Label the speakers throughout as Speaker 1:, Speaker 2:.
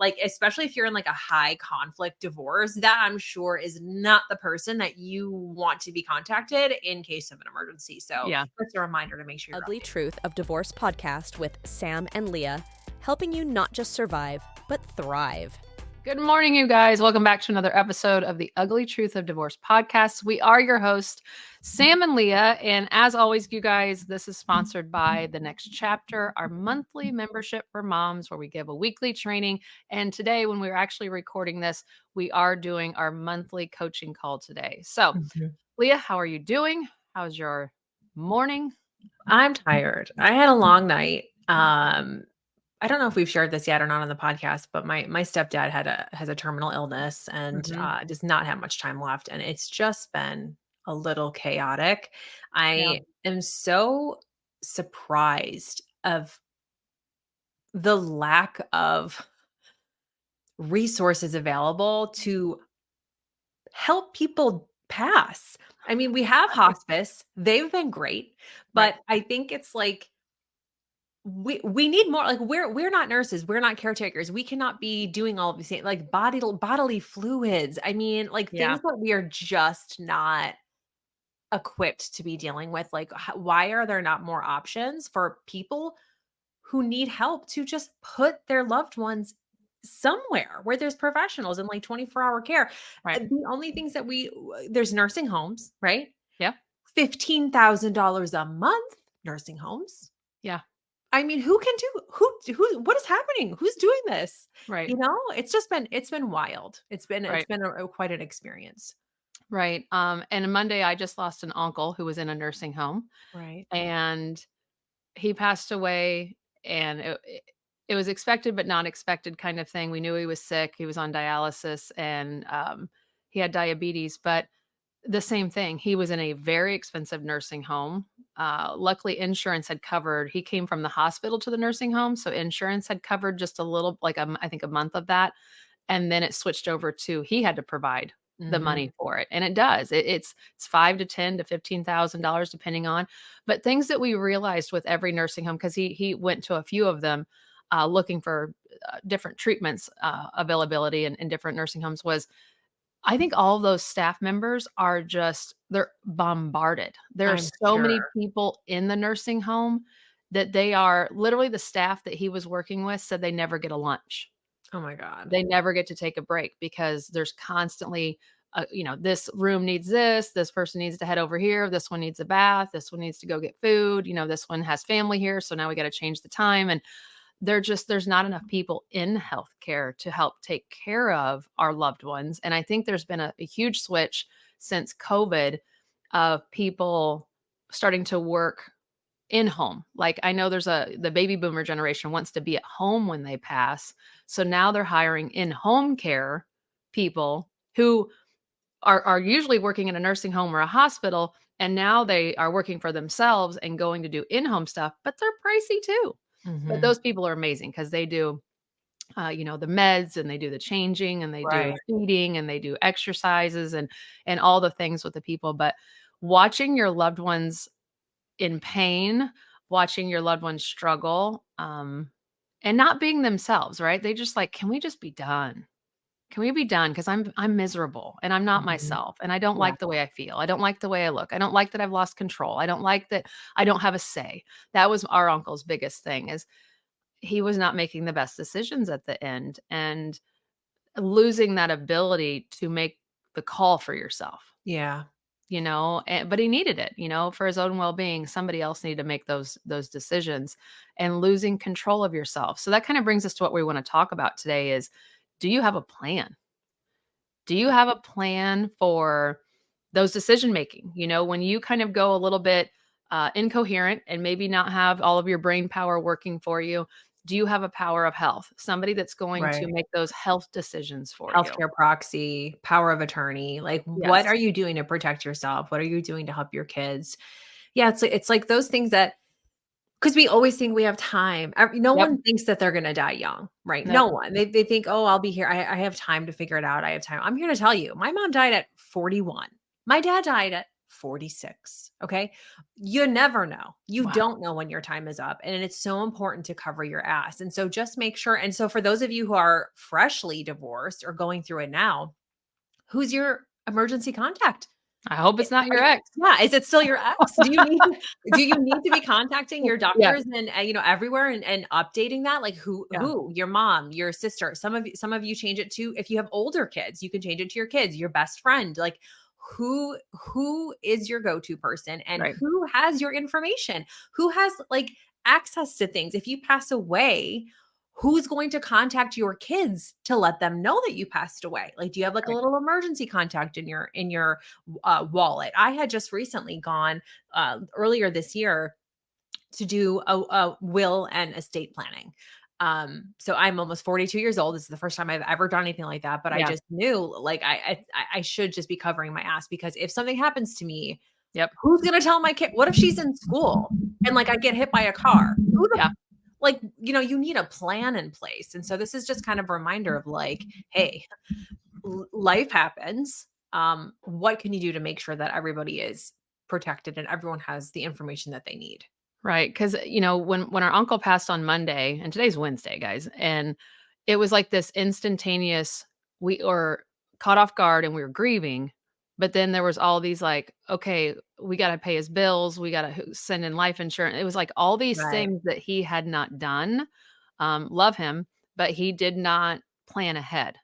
Speaker 1: like, especially if you're in like a high conflict divorce, that I'm sure is not the person that you want to be contacted in case of an emergency. So
Speaker 2: Yeah.
Speaker 1: that's a reminder to make sure you're
Speaker 3: Ugly
Speaker 1: updated.
Speaker 3: Truth of Divorce podcast with Sam and Leah, helping you not just survive, but thrive.
Speaker 2: Good morning, you guys. Welcome back to another episode of the Ugly Truth of Divorce podcast. We are your hosts, Sam and Leah. And as always, you guys, this is sponsored by The Next Chapter, our monthly membership for moms, where we give a weekly training. And today, when we're actually recording this, we are doing our monthly coaching call today. So, Leah, how are you doing? How's your morning?
Speaker 1: I'm tired. I had a long night. I don't know if we've shared this yet or not on the podcast, but my stepdad has a terminal illness and does not have much time left, and it's just been a little chaotic. I am so surprised of the lack of resources available to help people pass. I mean, we have hospice. They've been great, but I think it's like we need more. Like, we're not nurses, we're not caretakers, we cannot be doing all of these things, like bodily fluids. I mean, like, things that we are just not equipped to be dealing with. Like, why are there not more options for people who need help to just put their loved ones somewhere where there's professionals and like 24-hour care? The only things that there's nursing homes, right?
Speaker 2: Yeah.
Speaker 1: $15,000 a month nursing homes.
Speaker 2: Yeah.
Speaker 1: I mean, who what is happening? Who's doing this?
Speaker 2: Right.
Speaker 1: You know, it's been wild. It's been quite an experience.
Speaker 2: Right. And Monday, I just lost an uncle who was in a nursing home.
Speaker 1: Right.
Speaker 2: And he passed away, and it was expected, but not expected kind of thing. We knew he was sick. He was on dialysis, and he had diabetes, but the same thing. He was in a very expensive nursing home. Luckily, insurance had covered. He came from the hospital to the nursing home, so insurance had covered just a little, like I think a month of that, and then it switched over to he had to provide the money for it, and it does. It's $5 to $10 to $15,000 depending on. But things that we realized with every nursing home, because he went to a few of them, looking for different treatments availability in different nursing homes, was I think all of those staff members are they're bombarded. There are so many people in the nursing home that they are literally, the staff that he was working with said they never get a lunch.
Speaker 1: Oh my God.
Speaker 2: They never get to take a break because there's constantly, this room needs this person needs to head over here, this one needs a bath, this one needs to go get food, this one has family here, so now we got to change the time. And there's not enough people in healthcare to help take care of our loved ones. And I think there's been a huge switch since COVID of people starting to work in home. Like, I know the baby boomer generation wants to be at home when they pass. So now they're hiring in-home care people who are usually working in a nursing home or a hospital. And now they are working for themselves and going to do in-home stuff, but they're pricey too. But those people are amazing because they do, the meds, and they do the changing, and they do feeding, and they do exercises and all the things with the people. But watching your loved ones in pain, watching your loved ones struggle, and not being themselves, right? They just like, can we just be done? Can we be done? Because I'm miserable and I'm not myself, and I don't like the way I feel. I don't like the way I look. I don't like that I've lost control. I don't like that I don't have a say. That was our uncle's biggest thing, is he was not making the best decisions at the end, and losing that ability to make the call for yourself.
Speaker 1: Yeah.
Speaker 2: But he needed it, for his own well-being. Somebody else needed to make those decisions, and losing control of yourself. So that kind of brings us to what we want to talk about today is, do you have a plan? Do you have a plan for those decision making? When you kind of go a little bit incoherent and maybe not have all of your brain power working for you, do you have a power of health? Somebody that's going to make those health decisions for you.
Speaker 1: Healthcare proxy, power of attorney. Like, what are you doing to protect yourself? What are you doing to help your kids? Yeah, it's like those things that, because we always think we have time. No one thinks that they're going to die young, right? No one. They think, oh, I'll be here. I have time to figure it out. I have time. I'm here to tell you, my mom died at 41. My dad died at 46. Okay. You never know. You
Speaker 2: Wow.
Speaker 1: don't know when your time is up. And it's so important to cover your ass. And so just make sure. And so for those of you who are freshly divorced or going through it now, who's your emergency contact?
Speaker 2: I hope it's not your ex.
Speaker 1: Yeah, is it still your ex? Do you need to be contacting your
Speaker 2: Yeah.
Speaker 1: doctors and, everywhere and updating that? Like
Speaker 2: Yeah.
Speaker 1: who? Your mom, your sister. Some of you change it to, if you have older kids, you can change it to your kids, your best friend. Like who is your go-to person and
Speaker 2: Right.
Speaker 1: who has your information? Who has like access to things? If you pass away, who's going to contact your kids to let them know that you passed away? Like, do you have like a
Speaker 2: Right.
Speaker 1: little emergency contact in your wallet? I had just recently gone earlier this year to do a will and estate planning. So I'm almost 42 years old. This is the first time I've ever done anything like that, but I
Speaker 2: Yeah.
Speaker 1: just knew like I should just be covering my ass, because if something happens to me,
Speaker 2: Yep.
Speaker 1: who's gonna tell my kid? What if she's in school and like I get hit by a car? Who the
Speaker 2: Yeah.
Speaker 1: like, you need a plan in place. And so this is just kind of a reminder of like, hey, life happens. What can you do to make sure that everybody is protected and everyone has the information that they need?
Speaker 2: Right, because when our uncle passed on Monday, and today's Wednesday, guys, and it was like this instantaneous. We were caught off guard and we were grieving, but then there was all these like, okay, we got to pay his bills, we got to send in life insurance. It was like all these
Speaker 1: Right.
Speaker 2: things that he had not done. Love him, but he did not plan ahead.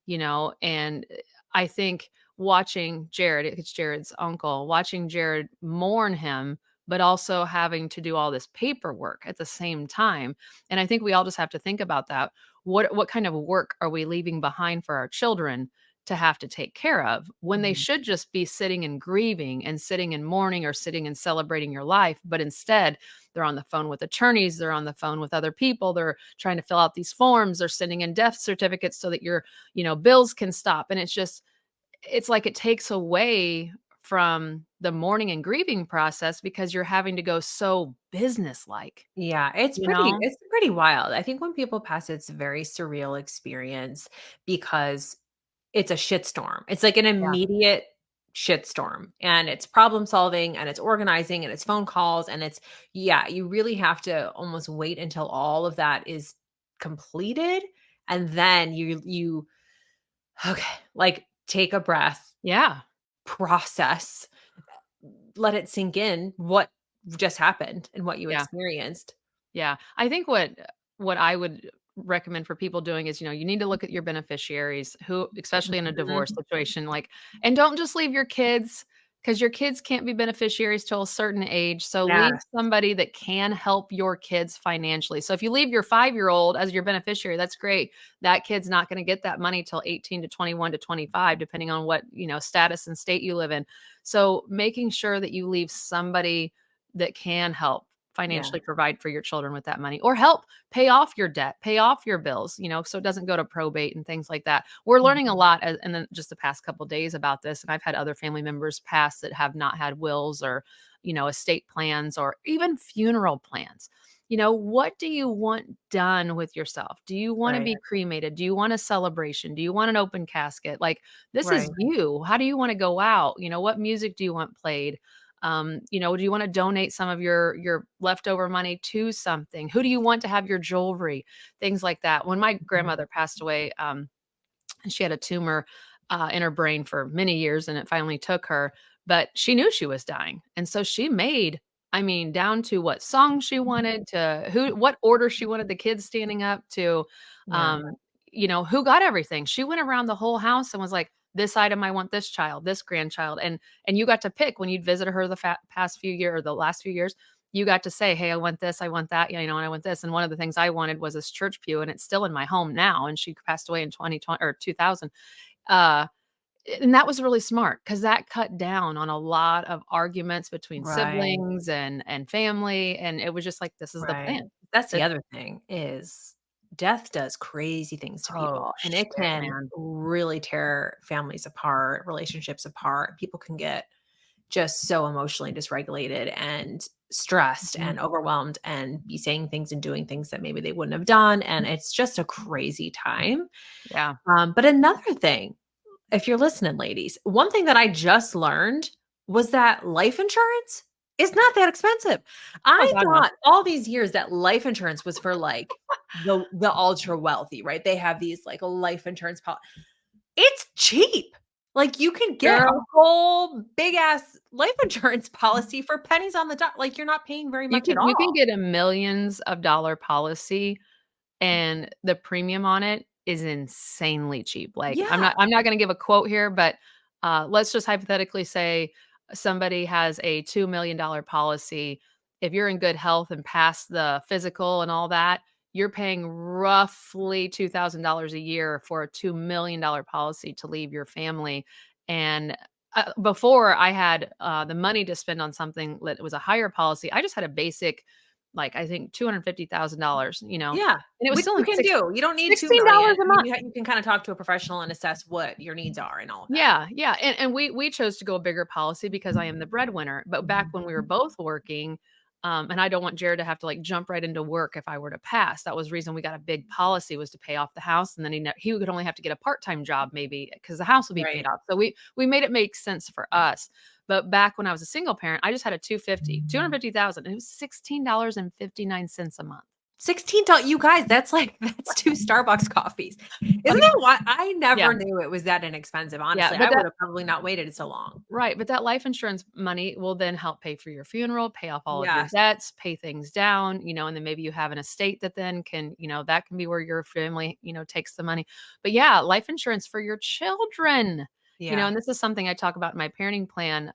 Speaker 2: And I think watching Jared, it's Jared's uncle, watching Jared mourn him, but also having to do all this paperwork at the same time. And I think we all just have to think about that. What kind of work are we leaving behind for our children to have to take care of when they
Speaker 1: Mhm.
Speaker 2: should just be sitting and grieving and sitting in mourning or sitting and celebrating your life, but instead they're on the phone with attorneys, they're on the phone with other people, they're trying to fill out these forms, they're sending in death certificates so that your bills can stop. And it's like it takes away from the mourning and grieving process because you're having to go so business-like,
Speaker 1: Yeah,
Speaker 2: you know?
Speaker 1: it's pretty wild. I think when people pass, it's a very surreal experience because it's a shitstorm. It's like an
Speaker 2: Yeah.
Speaker 1: immediate shitstorm, and it's problem solving and it's organizing and it's phone calls and it's, yeah, you really have to almost wait until all of that is completed, and then you okay, like take a breath,
Speaker 2: Yeah.
Speaker 1: process, let it sink in what just happened and what you
Speaker 2: Yeah.
Speaker 1: experienced.
Speaker 2: Yeah. I think what I would recommend for people doing is, you need to look at your beneficiaries who, especially in a divorce
Speaker 1: Mhm.
Speaker 2: situation, like, and don't just leave your kids because your kids can't be beneficiaries till a certain age. So leave
Speaker 1: Yes.
Speaker 2: somebody that can help your kids financially. So if you leave your 5-year-old as your beneficiary, that's great. That kid's not going to get that money till 18 to 21 to 25, depending on what, status and state you live in. So making sure that you leave somebody that can help
Speaker 1: Yeah.
Speaker 2: financially provide for your children with that money or help pay off your debt, pay off your bills, so it doesn't go to probate and things like that. We're learning a
Speaker 1: Mhm.
Speaker 2: lot in just the past couple days about this. And I've had other family members pass that have not had wills or, estate plans or even funeral plans. What do you want done with yourself? Do you want to
Speaker 1: Right.
Speaker 2: be cremated? Do you want a celebration? Do you want an open casket? Like, this is
Speaker 1: Right.
Speaker 2: you. How do you want to go out? What music do you want played? Do you want to donate some of your leftover money to something? Who do you want to have your jewelry? Things like that. When my
Speaker 1: Mhm.
Speaker 2: grandmother passed away, and she had a tumor in her brain for many years, and it finally took her. But she knew she was dying, and so she made. I mean, down to what song she wanted, to what order she wanted the kids standing up to,
Speaker 1: Yeah.
Speaker 2: um, who got everything. She went around the whole house and was like, "This item, I want this child, this grandchild," and you got to pick when you'd visit her the past few years or the last few years. You got to say, "Hey, I want this, I want that, and I want this." And one of the things I wanted was this church pew, and it's still in my home now. And she passed away in 2020 or 2000. Uh, and that was really smart because that cut down on a lot of arguments between
Speaker 1: Right.
Speaker 2: siblings and family. And it was just like, this is the
Speaker 1: Right.
Speaker 2: plan.
Speaker 1: That's the
Speaker 2: This,
Speaker 1: other thing is death does crazy things to
Speaker 2: oh
Speaker 1: people, and it
Speaker 2: shit,
Speaker 1: can
Speaker 2: man.
Speaker 1: really tear families apart, relationships apart. People can get just so emotionally dysregulated and stressed
Speaker 2: Mhm.
Speaker 1: and overwhelmed and be saying things and doing things that maybe they wouldn't have done. And it's just a crazy time.
Speaker 2: Yeah.
Speaker 1: But another thing, if you're listening, ladies, one thing that I just learned was that life insurance is not that expensive.
Speaker 2: Oh
Speaker 1: I
Speaker 2: God, no.
Speaker 1: thought all these years that life insurance was for like the ultra wealthy, right? They have these like life insurance it's cheap. Like you can get a
Speaker 2: Girl,
Speaker 1: whole big ass life insurance policy for pennies on the dot. Like you're not paying very much at
Speaker 2: you can
Speaker 1: all.
Speaker 2: get a millions of dollar policy and the premium on it is insanely cheap. Like
Speaker 1: Yeah.
Speaker 2: I'm not going to give a quote here, but let's just hypothetically say somebody has a $2 million policy. If you're in good health and past the physical and all that, you're paying roughly $2,000 a year for a $2 million policy to leave your family. And before I had the money to spend on something that was a higher policy, I just had a basic, like I think $250,000,
Speaker 1: Yeah.
Speaker 2: and it was
Speaker 1: Which
Speaker 2: still
Speaker 1: you
Speaker 2: in
Speaker 1: can do. You don't need 2,000,000.
Speaker 2: $16 a
Speaker 1: I mean,
Speaker 2: month.
Speaker 1: you can kind of talk to a professional and assess what your needs are and all of that.
Speaker 2: Yeah, yeah, and we chose to go a bigger policy because I am the breadwinner, but back when we were both working, and I don't want Jared to have to, like, jump right into work if I were to pass. That was the reason we got a big policy, was to pay off the house, and then he would only have to get a part-time job maybe because the house would be paid
Speaker 1: Right.
Speaker 2: off. So we made it make sense for us. But back when I was a single parent, I just had a 250,000, and it was $16.59 a month.
Speaker 1: $16, you guys, that's like that's 2 Starbucks coffees. Isn't
Speaker 2: Okay,
Speaker 1: that why I
Speaker 2: yeah,
Speaker 1: never knew it was that inexpensive,
Speaker 2: yeah,
Speaker 1: honestly.
Speaker 2: but
Speaker 1: I
Speaker 2: that
Speaker 1: would have probably not waited so long.
Speaker 2: right, but that life insurance money will then help pay for your funeral, pay off all of your
Speaker 1: Yes.
Speaker 2: debts, pay things down, and then maybe you have an estate that then can, that can be where your family, takes the money. But yeah, life insurance for your children,
Speaker 1: Yeah.
Speaker 2: and this is something I talk about in my parenting plan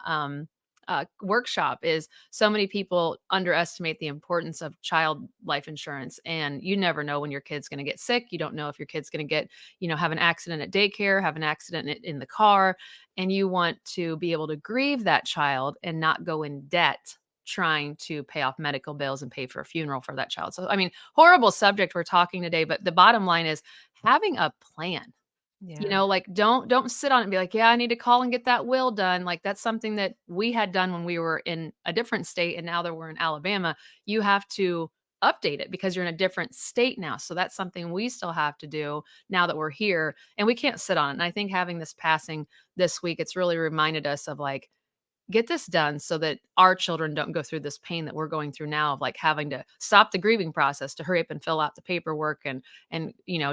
Speaker 2: workshop. Is so many people underestimate the importance of child life insurance, and you never know when your kid's going to get sick. You don't know if your kid's going to get, have an accident at daycare, have an accident in the car, and you want to be able to grieve that child and not go in debt trying to pay off medical bills and pay for a funeral for that child. So, I mean, horrible subject we're talking today, but the bottom line is having a plan.
Speaker 1: Yeah.
Speaker 2: Like don't sit on it and be like, yeah, I need to call and get that will done. Like that's something that we had done when we were in a different state, and now that we're in Alabama, you have to update it because you're in a different state now. So that's something we still have to do now that we're here, and we can't sit on it. And I think having this passing this week, it's really reminded us of like, get this done so that our children don't go through this pain that we're going through now of like having to stop the grieving process to hurry up and fill out the paperwork and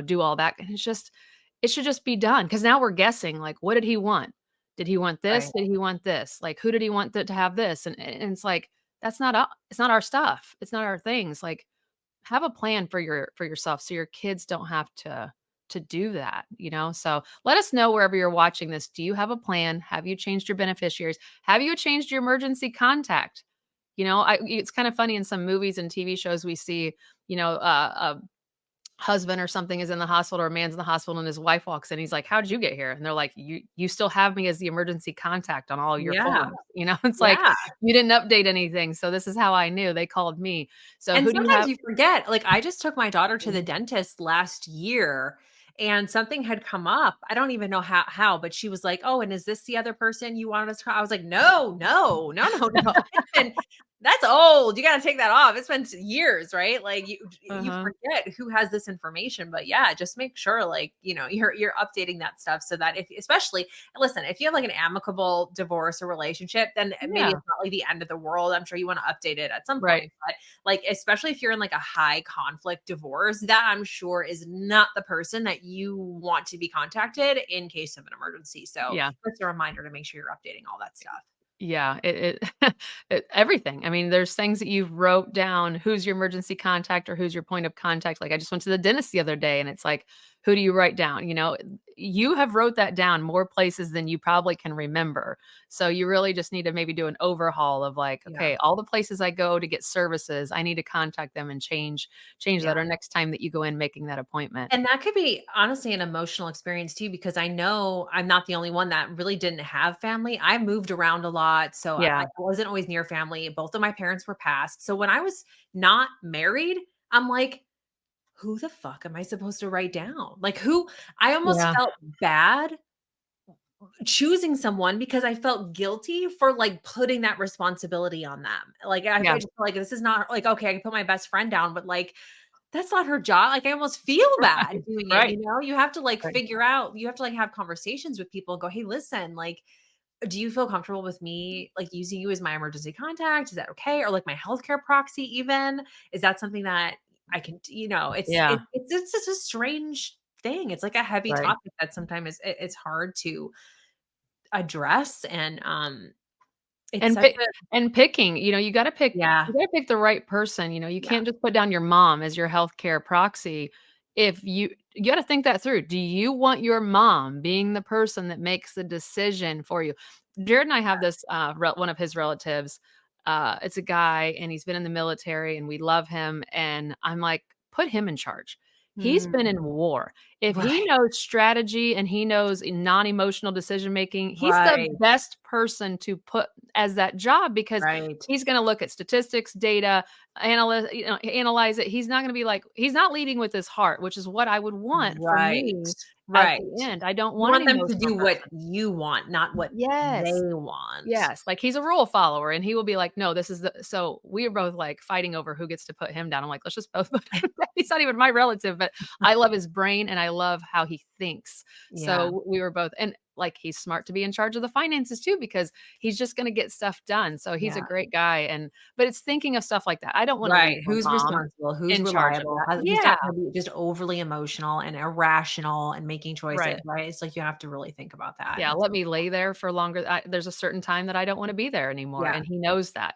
Speaker 2: do all that. And it should just be done, because now we're guessing like, what did he want? Did he want this?
Speaker 1: Right.
Speaker 2: Did he want this? Like, who did he want to have this? And it's like, that's not it's not our stuff. It's not our things. Like, have a plan for yourself so your kids don't have to do that. So let us know wherever you're watching this. Do you have a plan? Have you changed your beneficiaries? Have you changed your emergency contact? It's kind of funny in some movies and TV shows we see, a husband or something is in the hospital, or a man's in the hospital, and his wife walks in. He's like, "How did you get here?" And they're like, "You still have me as the emergency contact on all your
Speaker 1: Yeah.
Speaker 2: forms." It's like,
Speaker 1: Yeah.
Speaker 2: you didn't update anything, so this is how I knew they called me. So
Speaker 1: And
Speaker 2: who do you
Speaker 1: sometimes
Speaker 2: have?
Speaker 1: you forget. Like, I just took my daughter to the
Speaker 2: Mhm.
Speaker 1: dentist last year and something had come up. I don't even know how, but she was like, "Oh, and is this the other person you wanted us to call?" I was like, "No, no, no, no, no." It's been that's old. You got to take that off. It's been years, right? Like you
Speaker 2: Uh-huh.
Speaker 1: forget who has this information, but yeah, just make sure like, you're updating that stuff so that if especially listen, if you have like an amicable divorce or relationship, then maybe
Speaker 2: Yeah,
Speaker 1: it's not like the end of the world. I'm sure you want to update it at some
Speaker 2: right.
Speaker 1: point, but like especially if you're in like a high conflict divorce, that I'm sure is not the person that you want to be contacted in case of an emergency. So
Speaker 2: Yeah.
Speaker 1: just a reminder to make sure you're updating all that stuff.
Speaker 2: Yeah, everything. I mean, there's things that you've wrote down, who's your emergency contact or who's your point of contact. Like I just went to the dentist the other day, and it's like, who do you write down? You have wrote that down more places than you probably can remember. So you really just need to maybe do an overhaul of like,
Speaker 1: Yeah.
Speaker 2: okay, all the places I go to get services, I need to contact them and change
Speaker 1: Yeah.
Speaker 2: that, or next time that you go in making that appointment.
Speaker 1: And that could be honestly an emotional experience too, because I know I'm not the only one that really didn't have family. I moved around a lot. So I
Speaker 2: Yeah.
Speaker 1: wasn't always near family. Both of my parents were passed. So when I was not married, I'm like, who the fuck am I supposed to write down? Like who I almost
Speaker 2: Yeah.
Speaker 1: felt bad choosing someone because I felt guilty for like putting that responsibility on them. Like I
Speaker 2: Yeah.
Speaker 1: just feel like this is not like okay, I can put my best friend down, but like that's not her job. Like I almost feel bad
Speaker 2: Right.
Speaker 1: doing it,
Speaker 2: Right.
Speaker 1: You have to like
Speaker 2: Right.
Speaker 1: figure out, you have to like have conversations with people and go, "Hey, listen, like do you feel comfortable with me, like, using you as my emergency contact? Is that okay? Or, like, my healthcare proxy even? Is that something that I can
Speaker 2: Yeah.
Speaker 1: it's just a strange thing. It's like a heavy
Speaker 2: Right.
Speaker 1: topic that sometimes it's hard to address, and, it's
Speaker 2: And
Speaker 1: such
Speaker 2: pick
Speaker 1: a
Speaker 2: and picking,
Speaker 1: yeah,
Speaker 2: you gotta pick the right person, you
Speaker 1: yeah,
Speaker 2: can't just put down your mom as your healthcare proxy. If you gotta think that through. Do you want your mom being the person that makes the decision for you? Jared and I have this, one of his relatives, it's a guy, and he's been in the military, and we love him, and I'm like, "Put him in charge." He's
Speaker 1: mm,
Speaker 2: been in war. If he
Speaker 1: right,
Speaker 2: knows strategy and he knows non-emotional decision making, he's the
Speaker 1: right,
Speaker 2: best person to put as that job because
Speaker 1: right,
Speaker 2: he's gonna look at statistics, data, analyze it. He's not gonna be like he's not leading with his heart, which is what I would want for
Speaker 1: right,
Speaker 2: me at
Speaker 1: right.
Speaker 2: the end. I don't
Speaker 1: You
Speaker 2: want an
Speaker 1: want them to
Speaker 2: emotional
Speaker 1: do what
Speaker 2: person.
Speaker 1: you want, not what they
Speaker 2: Yes.
Speaker 1: want.
Speaker 2: Yes, like, he's a rule follower, and he will be like, "No, this is the." So, we are both, like, fighting over who gets to put him down. I'm like, "Let's just both put him down." He's not even my relative, but I love his brain, and I love how he thinks.
Speaker 1: Yeah,
Speaker 2: So, we were both and, like, he's smart to be in charge of the finances too because he's just gonna get stuff done. So, he's a
Speaker 1: yeah.
Speaker 2: great guy, and but it's thinking of stuff like that. I don't wanna
Speaker 1: Right,
Speaker 2: leave my
Speaker 1: who's
Speaker 2: mom
Speaker 1: responsible, who's
Speaker 2: in charge of
Speaker 1: reliable,
Speaker 2: that.
Speaker 1: who's
Speaker 2: Yeah,
Speaker 1: not gonna be just overly emotional and irrational and making choices,
Speaker 2: right.
Speaker 1: right? It's like you have to really think about that,
Speaker 2: Yeah,
Speaker 1: and
Speaker 2: let
Speaker 1: so
Speaker 2: me lay there for longer. There's a certain time that I don't wanna be there anymore,
Speaker 1: yeah.
Speaker 2: and he knows that,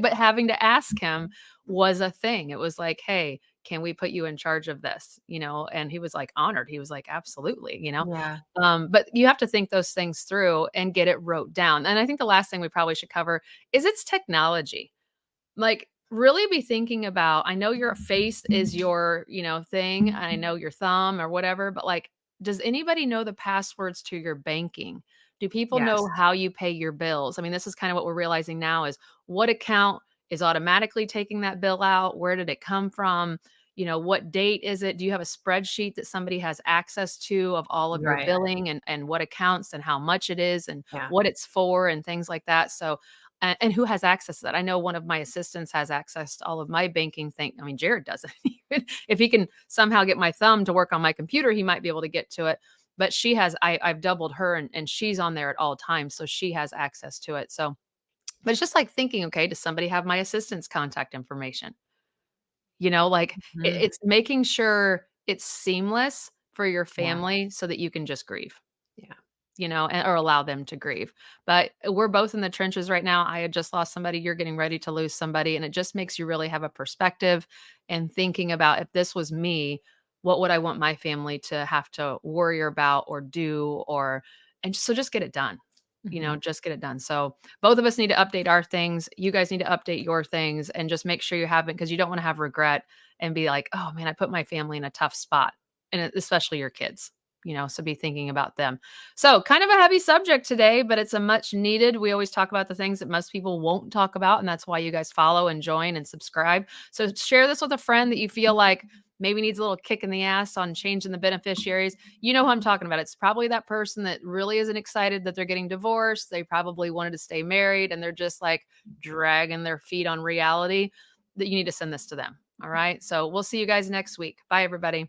Speaker 2: but having to ask him was a thing. It was like, "Hey, can we put you in charge of this?" And he was, like, honored. He was like, "Absolutely."
Speaker 1: Yeah,
Speaker 2: But you have to think those things through and get it wrote down, and I think the last thing we probably should cover is it's technology. Like, really be thinking about I know your face is your, thing, and I know your thumb or whatever, but, like, does anybody know the passwords to your banking? Do people
Speaker 1: yes,
Speaker 2: know how you pay your bills? I mean, this is kind of what we're realizing now is what account is automatically taking that bill out? Where did it come from? What date is it? Do you have a spreadsheet that somebody has access to of all of your
Speaker 1: right,
Speaker 2: billing and what accounts and how much it is and
Speaker 1: yeah,
Speaker 2: what it's for and things like that? So and who has access to that? I know one of my assistants has access to all of my banking thing. I mean, Jared doesn't. Even if he can somehow get my thumb to work on my computer, he might be able to get to it. But she has, I've doubled her and she's on there at all times. So she has access to it. So, but it's just like thinking, okay, does somebody have my assistant's contact information? Like
Speaker 1: mhm,
Speaker 2: it's making sure it's seamless for your
Speaker 1: yeah,
Speaker 2: family so that you can just grieve
Speaker 1: yeah,
Speaker 2: or allow them to grieve. But we're both in the trenches right now. I had just lost somebody, you're getting ready to lose somebody, and it just makes you really have a perspective and thinking about if this was me, what would I want my family to have to worry about or do and so just get it done.
Speaker 1: mhm,
Speaker 2: Just get it done. So both of us need to update our things. You guys need to update your things and just make sure you have it because you don't want to have regret and be like, oh man, I put my family in a tough spot. And especially your kids, so be thinking about them. So, kind of a heavy subject today, but it's a much needed. We always talk about the things that most people won't talk about, and that's why you guys follow and join and subscribe. So, share this with a friend that you feel like maybe needs a little kick in the ass on changing the beneficiaries. You know who I'm talking about. It's probably that person that really isn't excited that they're getting divorced. They probably wanted to stay married and they're just like dragging their feet on reality that you need to send this to them. All right. So, we'll see you guys next week. Bye, everybody.